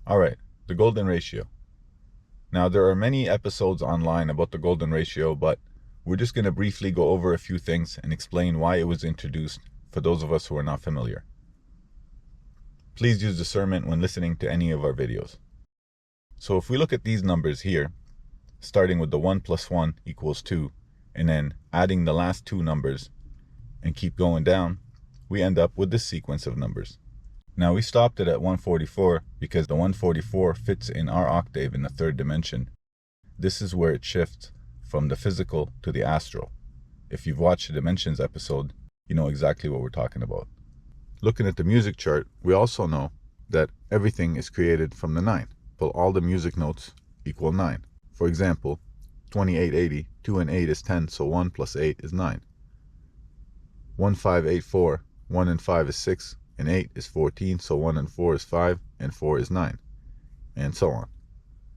All right, the golden ratio. Now, there are many episodes online about the golden ratio, but we're just going to briefly go over a few things and explain why it was introduced for those of us who are not familiar. Please use discernment when listening to any of our videos. So if we look at these numbers here, starting with the 1 plus 1 equals 2, and then adding the last two numbers and keep going down, we end up with this sequence of numbers. Now, we stopped it at 144 because the 144 fits in our octave in the third dimension. This is where it shifts from the physical to the astral. If you've watched the Dimensions episode, you know exactly what we're talking about. Looking at the music chart, we also know that everything is created from the 9. Well, all the music notes equal 9. For example, 2880, 2 and 8 is 10, so 1 plus 8 is 9. 1584, 1 and 5 is 6, and 8 is 14, so 1 and 4 is 5, and 4 is 9, and so on.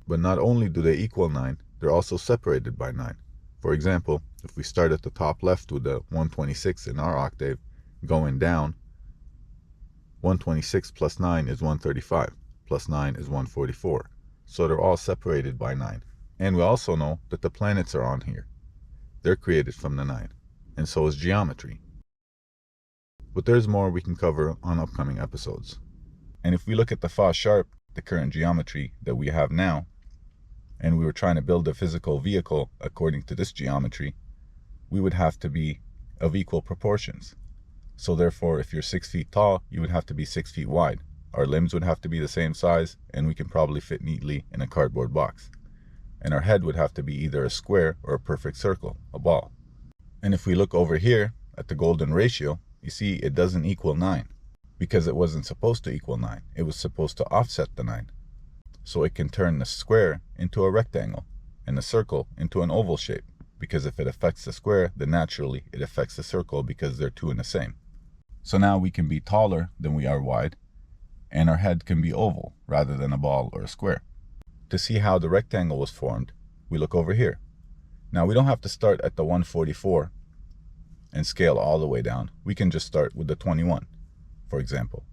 But not only do they equal 9, they're also separated by 9. For example, if we start at the top left with the 126 in our octave, going down, 126 plus 9 is 135, plus 9 is 144. So they're all separated by 9. And we also know that the planets are on here. They're created from the 9, and so is geometry. But there's more we can cover on upcoming episodes. And if we look at the Fa sharp, the current geometry that we have now, and we were trying to build a physical vehicle according to this geometry, we would have to be of equal proportions. So therefore, if you're 6 feet tall, you would have to be 6 feet wide. Our limbs would have to be the same size, and we can probably fit neatly in a cardboard box. And our head would have to be either a square or a perfect circle, a ball. And if we look over here at the golden ratio, you see it doesn't equal 9 because it wasn't supposed to equal 9. It was supposed to offset the 9. So it can turn the square into a rectangle and the circle into an oval shape, because if it affects the square, then naturally it affects the circle because they're two in the same. So now we can be taller than we are wide, and our head can be oval rather than a ball or a square. To see how the rectangle was formed, we look over here. Now, we don't have to start at the 144 and scale all the way down. We can just start with the 21, for example.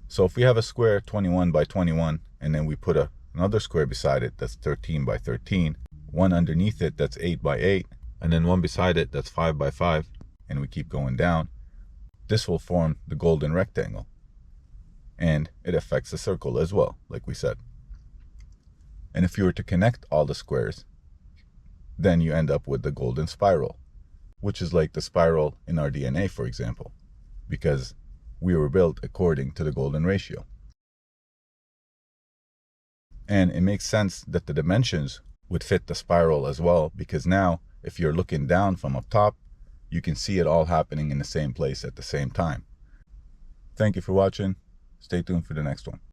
So if we have a square 21 by 21, and then we put another square beside it that's 13 by 13, one underneath it that's 8 by 8, and then one beside it that's 5 by 5, and we keep going down, this will form the golden rectangle. And it affects the circle as well, like we said. And if you were to connect all the squares, then you end up with the golden spiral, which is like the spiral in our DNA, for example, because we were built according to the golden ratio. And it makes sense that the dimensions would fit the spiral as well, because now if you're looking down from up top, you can see it all happening in the same place at the same time. Thank you for watching. Stay tuned for the next one.